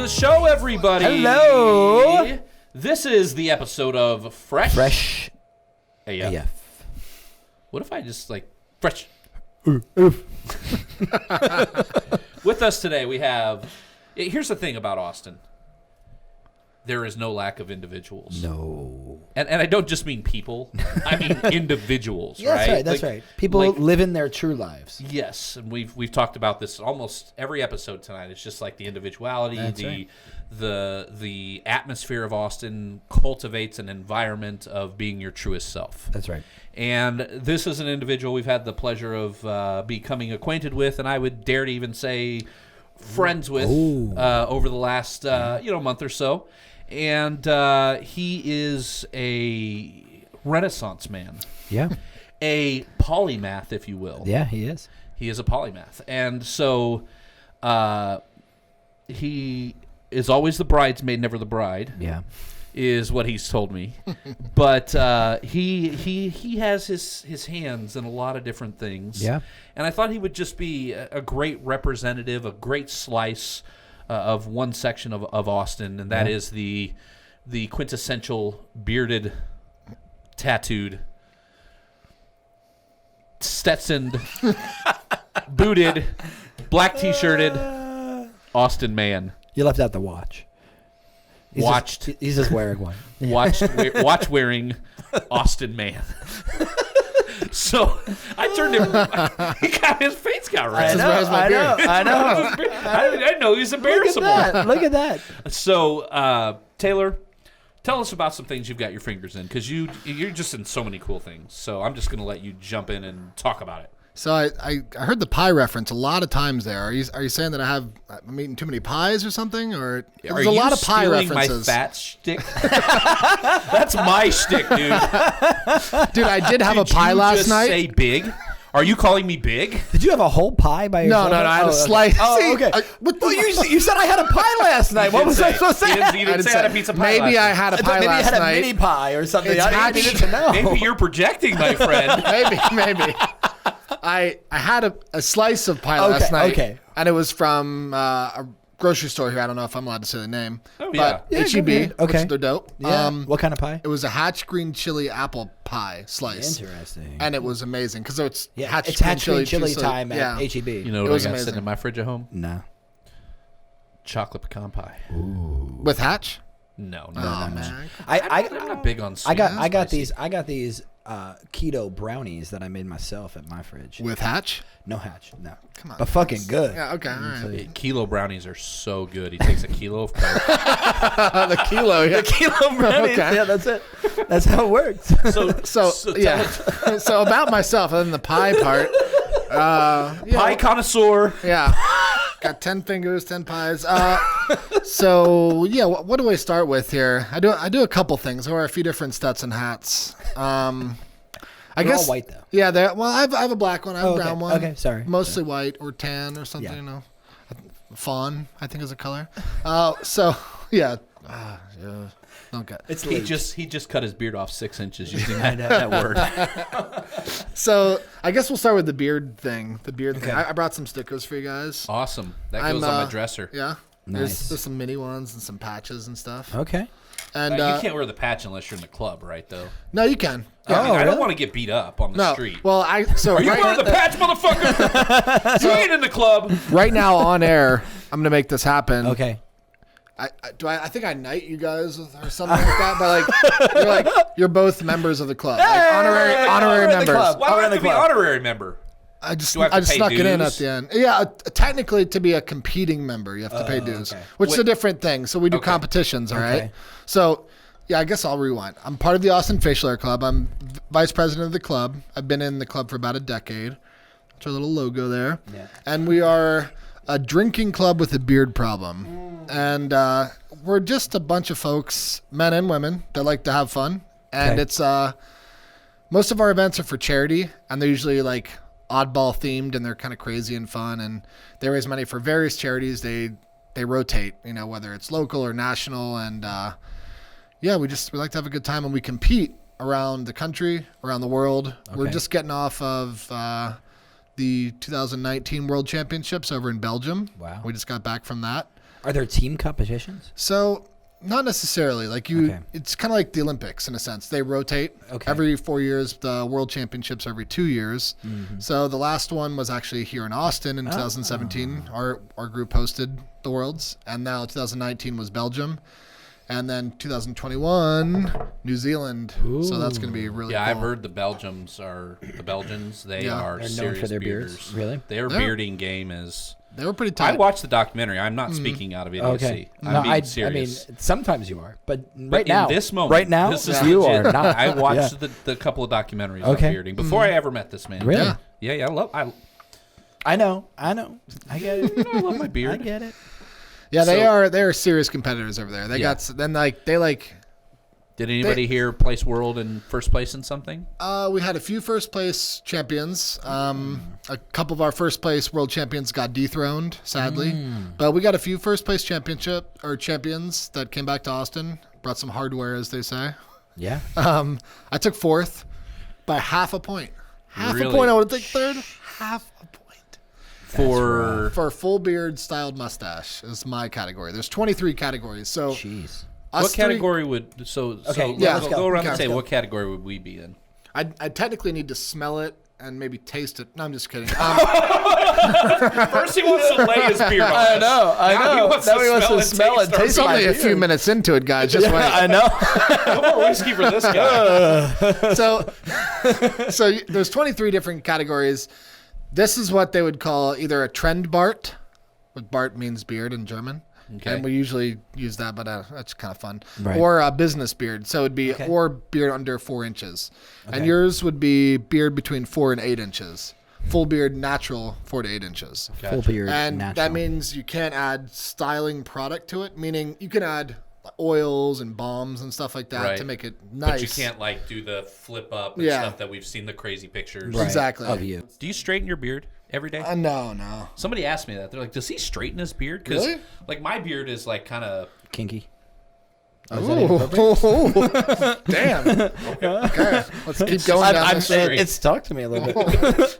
the show, everybody. Hello. This is the episode of Fresh AF. What if I just Fresh? Oof. With us today, we have. Here's the thing about Austin. There is no lack of individuals. No. And I don't just mean people. I mean individuals, Yeah, right? That's right. People living their true lives. Yes, and we've talked about this almost every episode tonight. It's just like the individuality, the atmosphere of Austin cultivates an environment of being your truest self. That's right. And this is an individual we've had the pleasure of becoming acquainted with, and I would dare to even say friends with over the last month or so. And he is a Renaissance man. Yeah. A polymath, if you will. Yeah, he is. He is a polymath. And so he is always the bridesmaid, never the bride. Yeah. Is what he's told me. But he has his hands in a lot of different things. Yeah. And I thought he would just be a great representative, a great slice of one section of Austin, and that is the quintessential bearded, tattooed, Stetsoned, booted, black t-shirted Austin man. You left out the watch. He's just wearing one. Watch wearing Austin man. So I turned him. His face got red. I know. I didn't know he was embarrassable. Look at that. So Taylor, tell us about some things you've got your fingers in, because you're just in so many cool things. So I'm just going to let you jump in and talk about it. So I heard the pie reference a lot of times there. Are you saying that I'm eating too many pies or something? Or there's a lot of pie references. My fat shtick? That's my shtick, dude. Dude, I did have a pie last night. Say big? Are you calling me big? Did you have a whole pie by yourself? No. I had a slice. Oh, okay. You said I had a pie last night. What was I supposed to say? You didn't say I had a pizza pie. Maybe I had a pie last night. Maybe you had a mini pie or something. I needed to know. Maybe you're projecting, my friend. Maybe. I had a slice of pie last night, and it was from a grocery store here. I don't know if I'm allowed to say the name. Oh, but H-E-B, okay. which they're dope. Yeah. What kind of pie? It was a Hatch green chili apple pie slice. Interesting. And it was amazing because it's Hatch green chili time at H-E-B. You know what I got sitting in my fridge at home? No. Chocolate pecan pie. Ooh. With Hatch? No, man. I'm not big on sweet. I got these keto brownies that I made myself at my fridge. With Hatch? No Hatch, no. Come on. But fucking good. Yeah, okay, all right. Kilo brownies are so good. He takes a kilo of Coke. The kilo brownies. Okay. Yeah, that's it. That's how it works. So about myself, other than the pie part. Pie connoisseur. Yeah. Got 10 fingers, 10 pies. What do I start with here? I do a couple things. I wear a few different Stetson hats. I guess all white though. Yeah, I have a black one. I have a brown one. Okay, sorry. Mostly white or tan or something. Yeah. You know, fawn I think is a color. Okay. He just cut his beard off 6 inches using that word. So I guess we'll start with the beard thing. Okay. I brought some stickers for you guys. Awesome. That goes on my dresser. Yeah. Nice. There's some mini ones and some patches and stuff. Okay. And you can't wear the patch unless you're in the club, right? Though. No, you can. I don't want to get beat up on the street. Well, are you wearing the patch, motherfucker? You ain't in the club. Right now on air, I'm gonna make this happen. Okay. I think I knight you guys or something like that, but you're both members of the club, honorary members. Why do I have to be honorary member? I just snuck it in at the end. Yeah, technically to be a competing member, you have to pay dues, which is a different thing. So we do competitions, all right? So, yeah, I guess I'll rewind. I'm part of the Austin Facial Hair Club. I'm vice president of the club. I've been in the club for about a decade. That's our little logo there. Yeah. And we are a drinking club with a beard problem. And we're just a bunch of folks, men and women, that like to have fun. And it's most of our events are for charity, and they're usually like oddball themed, and they're kind of crazy and fun, and they raise money for various charities. They rotate, whether it's local or national, and we like to have a good time, and we compete around the country, around the world. Okay. We're just getting off of the 2019 World Championships over in Belgium. Wow. We just got back from that. Are there team competitions? So not necessarily. Like it's kind of like the Olympics in a sense. They rotate every 4 years. The World Championships are every 2 years. Mm-hmm. So the last one was actually here in Austin in 2017. Our group hosted the Worlds, and now 2019 was Belgium. And then 2021, New Zealand. Ooh. So that's going to be really cool. I've heard the Belgians. They are They're serious known for their bearders. beards. Really? Their bearding game is... They were pretty tight. I watched the documentary. I'm not speaking out of idiocy. Okay. I'm being serious. I mean, sometimes you are, but right now, in this moment, right now, this is you legit. are not. I watched the couple of documentaries on bearding before I ever met this man. Really? Yeah. I know. I get it. I love my beard. I get it. Yeah, they are serious competitors over there. They Did anybody here place world in first place in something? We had a few first place champions. A couple of our first place world champions got dethroned, sadly. But we got a few first place champions that came back to Austin. Brought some hardware, as they say. Yeah. I took fourth by half a point. Half Really? a point. I would take third. Half a point. For full beard styled mustache is my category. There's 23 categories. So jeez. What category would let's go around the table. What category would we be in? I technically need to smell it and maybe taste it. No, I'm just kidding. First he wants to lay his beard on. I know. Now he wants to smell it. It's only a few minutes into it, guys. Just wait. I know. No more whiskey for this guy. So there's 23 different categories. This is what they would call either a trend Bart, what Bart means beard in German. Okay. And we usually use that, but that's kind of fun. Right. Or a business beard. So it would be or beard under 4 inches. Okay. And yours would be beard between 4 and 8 inches. Full beard, natural, 4 to 8 inches. Full beard, and natural. that means you can't add styling product to it, meaning you can add oils and balms and stuff like that to make it nice. But you can't do the flip up and stuff that we've seen the crazy pictures. Right. Exactly. Of you. Do you straighten your beard every day? No. Somebody asked me that. They're like, does he straighten his beard? Because my beard is kind of kinky. Oh, damn. Okay. Let's keep going down this road. It's talked to me a little bit.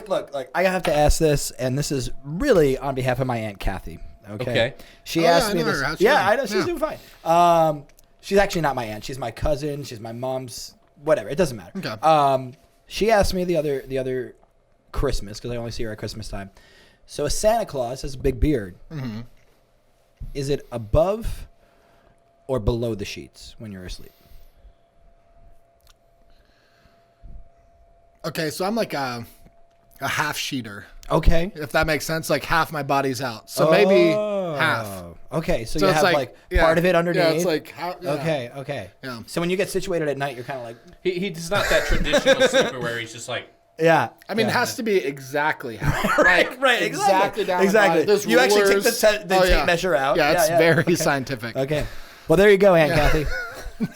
Look, I have to ask this, and this is really on behalf of my Aunt Kathy. Okay. She asked me this. I know. She's doing fine. She's actually not my aunt. She's my cousin. She's my mom's. Whatever. It doesn't matter. Okay. She asked me the other Christmas, because I only see her at Christmas time. So a Santa Claus has a big beard. Mm-hmm. Is it above or below the sheets when you're asleep? Okay, so I'm like a half sheeter. Okay. If that makes sense, like half my body's out. So maybe half. Okay, so you have part of it underneath. Yeah, it's like half. Yeah. Okay. Yeah. So when you get situated at night, you're kind of like... He's not that traditional sleeper where he's just like... Yeah. I mean, it has to be exactly half. right, exactly down exactly. the body. You actually take the tape measure out. Yeah, it's very scientific. Okay. Well, there you go, Aunt Kathy.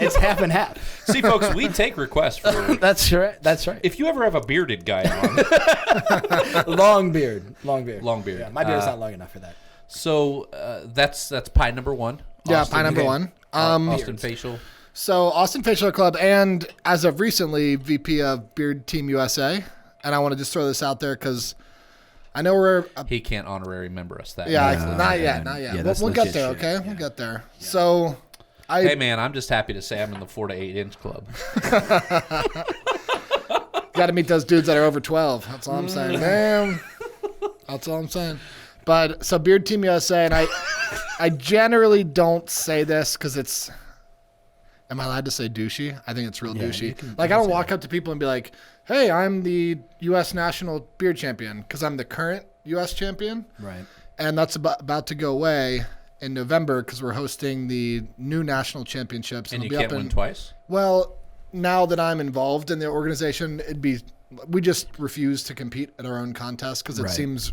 It's half and half. See, folks, we take requests for... That's right. If you ever have a bearded guy on... Long beard. Yeah, my beard's not long enough for that. So that's pie number one. Pie number one. Austin Facial. So Austin Facial Club, and as of recently, VP of Beard Team USA. And I want to just throw this out there because I know we're... he can't honorary member us that. Not yet. Yeah, we'll get there, okay? Yeah. We'll get there. Yeah. So... hey, man, I'm just happy to say I'm in the 4 to 8 inch club. Got to meet those dudes that are over 12. That's all I'm saying. Damn. That's all I'm saying. But so Beard Team USA, and I generally don't say this because it's... Am I allowed to say douchey? I think it's real douchey. I don't walk up to people and be like, hey, I'm the U.S. National Beard Champion because I'm the current U.S. champion. Right. And that's about to go away in November because we're hosting the new national championships. And you can't win twice? Well, now that I'm involved in the organization, we just refuse to compete at our own contest because it seems...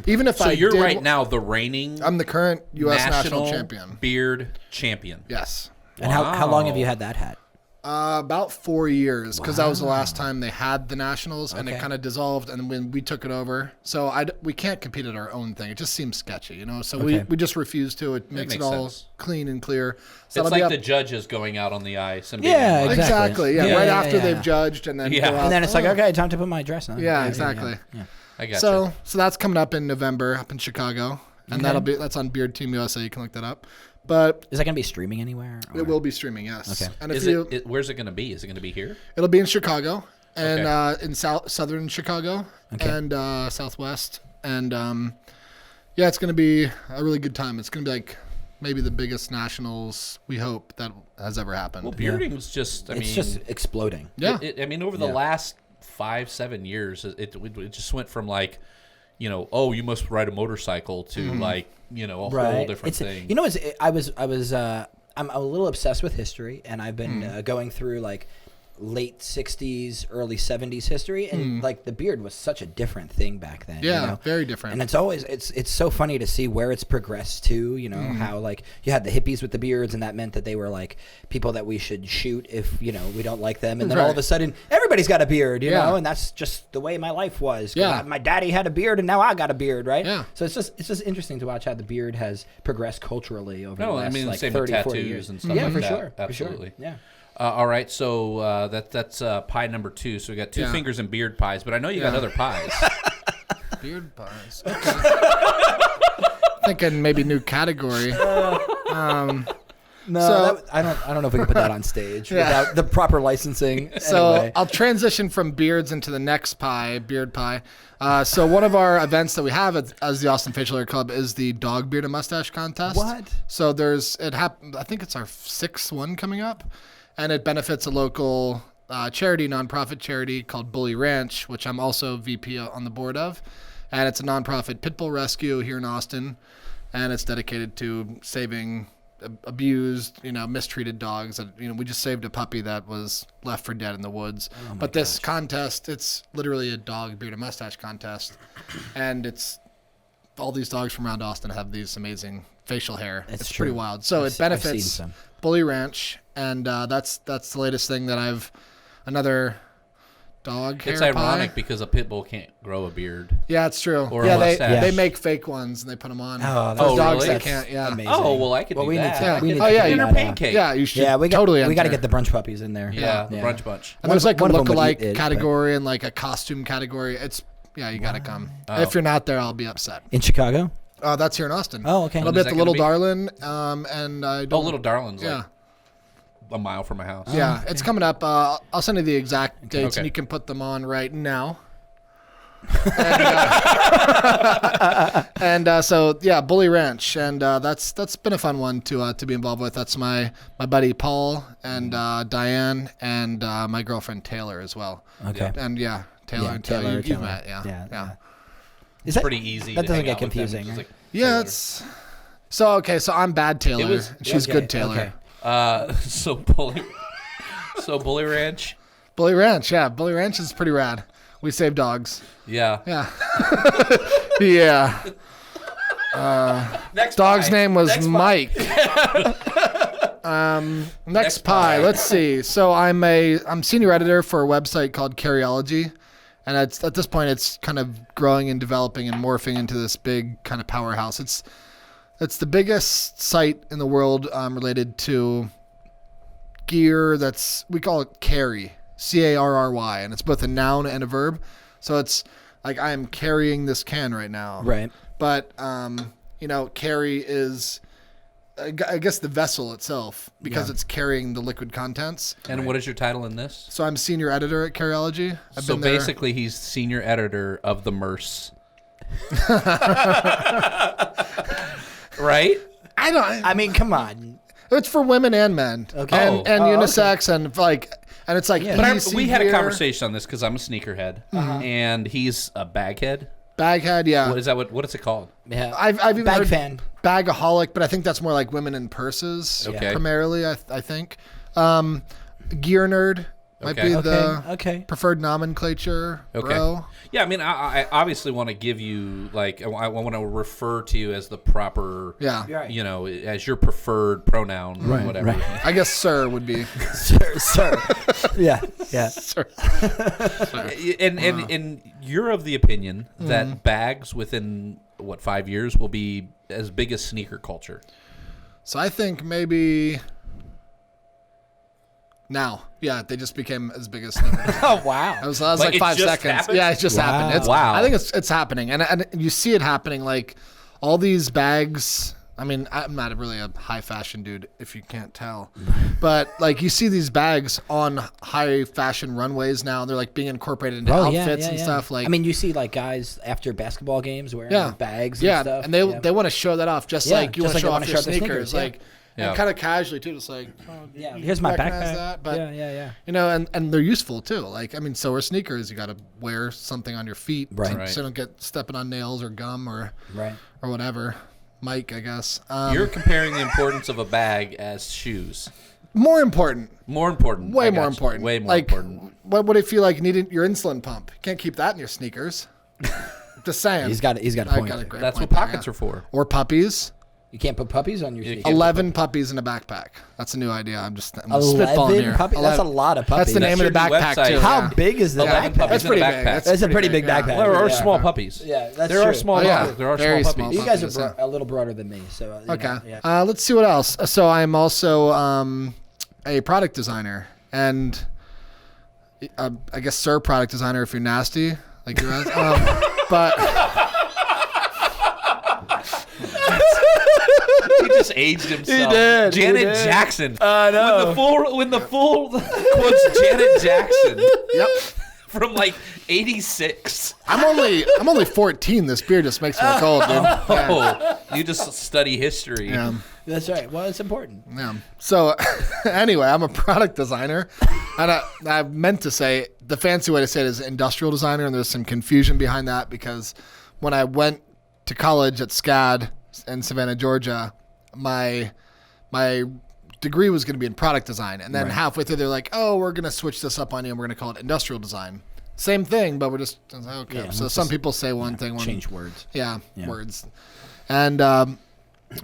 Even if you're right now the reigning... I'm the current U.S. national champion. Beard champion. Yes. And how long have you had that hat? About 4 years, because that was the last time they had the nationals, and it kind of dissolved, and when we took it over, so we can't compete at our own thing. It just seems sketchy, you know. So we just refuse to. It makes it all clean and clear. So it's like the judges going out on the ice and exactly. Right after they've judged, and then go out. And then it's like, okay, time to put my dress on. Yeah, exactly. I got so that's coming up in November up in Chicago. and that's on Beard Team USA. You can look that up. But is that going to be streaming anywhere? Or? It will be streaming, yes. Okay. And where's it going to be? Is it going to be here? It'll be in Chicago and in southern Chicago and Southwest. And it's going to be a really good time. It's going to be like maybe the biggest nationals, we hope, that has ever happened. Well, bearding was just, it's just exploding. Yeah. Over the last 5-7 years, it just went from like, you must ride a motorcycle to like, a whole different thing. I'm a little obsessed with history, and I've been going through like late 60s, early 70s history, and like the beard was such a different thing back then. Yeah, very different. And it's so funny to see where it's progressed to, how like you had the hippies with the beards, and that meant that they were like people that we should shoot if, we don't like them. And then all of a sudden everybody's got a beard, you know, and that's just the way my life was. Yeah. My daddy had a beard and now I got a beard, right? Yeah. So it's just interesting to watch how the beard has progressed culturally over the last like same 30, with 40 tattoos years. and stuff like for that. sure. Absolutely. For sure. Yeah. All right, so that's pie number 2. So we got 2 fingers and beard pies, but I know you got other pies. Beard pies. Okay. Thinking maybe new category. No, I don't know if we can put that on stage without the proper licensing. So anyway. I'll transition from beards into the next pie, beard pie. So one of our events that we have as the Austin Facial Hair Club is the Dog Beard and Mustache Contest. What? So I think it's our 6th one coming up, and it benefits a local nonprofit charity called Bully Ranch, which I'm also VP on the board of, and it's a nonprofit pit bull rescue here in Austin, and it's dedicated to saving abused, mistreated dogs. That, we just saved a puppy that was left for dead in the woods. But this contest, it's literally a dog beard and mustache contest, and it's all these dogs from around Austin have these amazing facial hair. It's pretty wild. So it benefits Bully Ranch, and that's the latest thing that another dog hair It's ironic pie. Because a pit bull can't grow a beard. Yeah, it's true. Or a mustache. They make fake ones and they put them on. Oh, dogs really? that can't. Yeah. Amazing. Oh, well, I could do that. We need Dinner pancake. Yeah, you should. Yeah, we got totally. we got to get the brunch puppies in there. Yeah, the brunch bunch. And there's like a one of them would lookalike eat it, category and like a costume category. You got to come. If you're not there, I'll be upset. In Chicago? That's here in Austin. Oh, okay. It'll be at the Little Darlin. And Little Darlin's like a mile from my house. Yeah, it's coming up. I'll send you the exact dates, and you can put them on right now. Bully Ranch, and that's been a fun one to be involved with. That's my buddy Paul and Diane and my girlfriend Taylor as well. Okay. And Taylor, you've met. Yeah. It's pretty easy. That doesn't get confusing. Right? It's so I'm bad Taylor. She's good Tayller. Okay. So Bully Ranch. Bully Ranch, yeah. Bully Ranch is pretty rad. We save dogs. Yeah. Yeah. Yeah. Next dog's pie. name was Next Mike. Next pie. Let's see. So I'm senior editor for a website called Carryology, and at this point it's kind of growing and developing and morphing into this big kind of powerhouse. It's the biggest site in the world related to gear. We call it Carry, Carry, and it's both a noun and a verb. So it's like I am carrying this can right now. Right. But carry is, I guess, the vessel itself because it's carrying the liquid contents. And what is your title in this? So I'm senior editor at Carryology. So basically, he's senior editor of the MERS. Right? I mean, come on. It's for women and men. Okay. And unisex and and it's like. But we had a conversation on this because I'm a sneakerhead and he's a baghead. Baghead, yeah. What is it called? Yeah. I've even Bag heard fan. Bagaholic, but I think that's more like women in purses. Okay. Primarily, I think. Gear nerd might be the preferred nomenclature. Okay. Bro. Yeah, I mean, I obviously want to give you I want to refer to you as the proper. Yeah. As your preferred pronoun or whatever. Right. I guess sir would be. Sir. Yeah. Sir. And you're of the opinion that bags within 5 years will be as big as sneaker culture. So I think maybe now. Yeah, they just became as big as sneakers. Oh, wow. That was like 5 seconds. Happened? Yeah, it just happened. Wow. I think it's happening. And you see it happening like all these bags. I mean, I'm not really a high fashion dude, if you can't tell. But, like, you see these bags on high fashion runways now. And they're, like, being incorporated into outfits and stuff. Like, I mean, you see, like, guys after basketball games wearing bags and stuff. And they want to show that off just like you want to show off your sneakers. Like, and kind of casually, too. Just like, here's my backpack. That. But, you know, and they're useful, too. Like, I mean, so are sneakers. You got to wear something on your feet. Right. So you don't get stepping on nails or gum or whatever. Mike, I guess. You're comparing the importance of a bag as shoes. More important. More important. Way more important. Way more important. What would it feel like needing your insulin pump? You can't keep that in your sneakers. Just saying. He's got a point. That's what pockets are for. Or puppies. You can't put puppies on your sneakers. 11 puppies in a backpack. That's a new idea. I'm spitballing here. Puppies? That's a lot of puppies. That's the name of the backpack, too. How big is the backpack? That's pretty big. That's a pretty big backpack. There are small puppies. Yeah, that's there true. are small puppies. There are very small puppies. You guys are a little broader than me. So okay. Let's see what else. So I'm also a product designer. And I guess sir product designer if you're nasty. Like your ass. But... He just aged himself. He did. Janet Jackson. I know. When the full quotes Janet Jackson. Yep. From like 86. I'm only 14. This beer just makes me look old, dude. Oh, you just study history. Yeah. That's right. Well, it's important. Yeah. So anyway, I'm a product designer, and I meant to say the fancy way to say it is industrial designer, and there's some confusion behind that because when I went to college at SCAD in Savannah, Georgia, my degree was going to be in product design. And then halfway through, they're like, oh, we're going to switch this up on you and we're going to call it industrial design. Same thing, but we're just, okay. Yeah, so some people say one thing. Change words. Yeah, words. And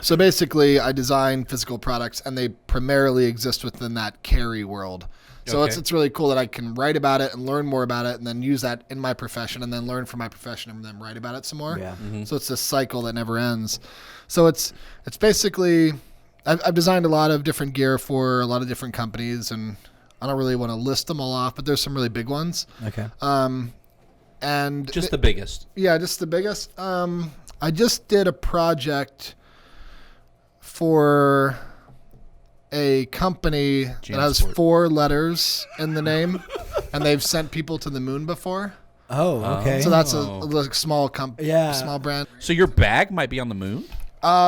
so basically, I design physical products and they primarily exist within that carry world. So it's really cool that I can write about it and learn more about it and then use that in my profession and then learn from my profession and then write about it some more. Yeah. Mm-hmm. So it's this cycle that never ends. So it's basically, I've designed a lot of different gear for a lot of different companies and I don't really want to list them all off, but there's some really big ones. Okay. And just the biggest. Yeah, just the biggest. I just did a project for a company that has 4 letters in the name, and they've sent people to the moon before. Oh, okay. So that's a small company, small brand. So your bag might be on the moon?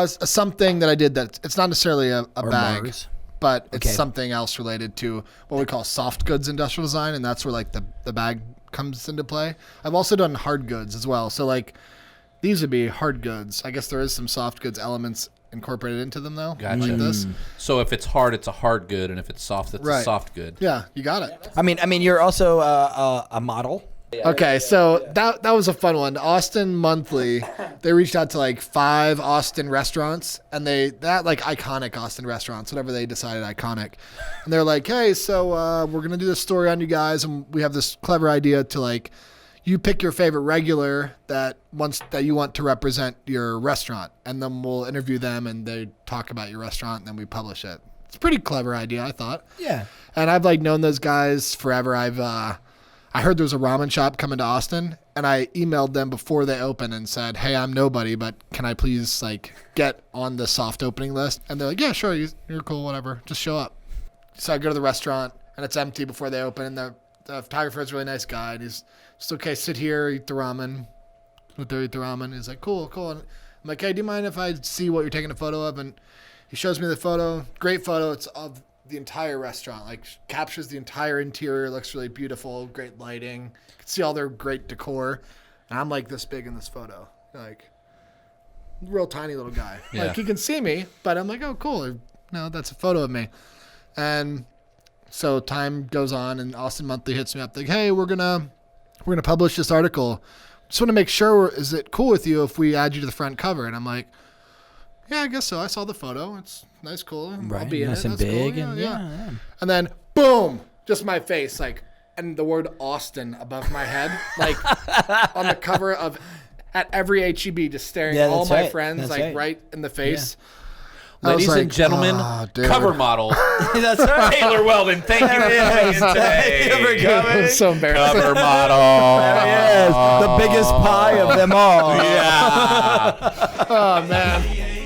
Something that I did that it's not necessarily a bag, Mars. but it's something else related to what we call soft goods industrial design, and that's where like the bag comes into play. I've also done hard goods as well. So like these would be hard goods. I guess there is some soft goods elements incorporated into them though. Gotcha. Like this. So if it's hard, it's a hard good, and if it's soft, it's a soft good. Yeah, you got it. I mean, you're also a model. Okay, so that was a fun one. Austin Monthly, they reached out to like 5 Austin restaurants, and that like iconic Austin restaurants, whatever they decided iconic. And they're like, hey, so we're gonna do this story on you guys, and we have this clever idea to like, you pick your favorite regular that you want to represent your restaurant, and then we'll interview them, and they talk about your restaurant, and then we publish it. It's a pretty clever idea, I thought. Yeah. And I've like known those guys forever. I heard there was a ramen shop coming to Austin, and I emailed them before they opened and said, hey, I'm nobody, but can I please like get on the soft opening list? And they're like, yeah, sure, you're cool, whatever, just show up. So I go to the restaurant, and it's empty before they open, and the photographer is a really nice guy, and he's just, okay, sit here, eat the ramen. Eat the ramen. He's like, cool. And I'm like, hey, do you mind if I see what you're taking a photo of? And he shows me the photo. Great photo. It's of the entire restaurant, like captures the entire interior, looks really beautiful, great lighting. You can see all their great decor. And I'm like this big in this photo, like real tiny little guy. Yeah. Like he can see me, but I'm like, oh, cool. No, that's a photo of me. And so time goes on, and Austin Monthly hits me up like, hey, we're gonna publish this article. Just want to make sure, is it cool with you if we add you to the front cover? And I'm like, yeah, I guess so. I saw the photo. It's nice, cool. Right. I'll be in nice it. And That's big cool. and yeah. And then boom, just my face, like, and the word Austin above my head, like on the cover of at every HEB, just staring all my friends right in the face. Yeah. Ladies and gentlemen, cover model. That's right. Taylor Welden, thank you for coming in today. Thank you for coming. So embarrassing. Cover model. There he is. The biggest pie of them all. Yeah. Oh man.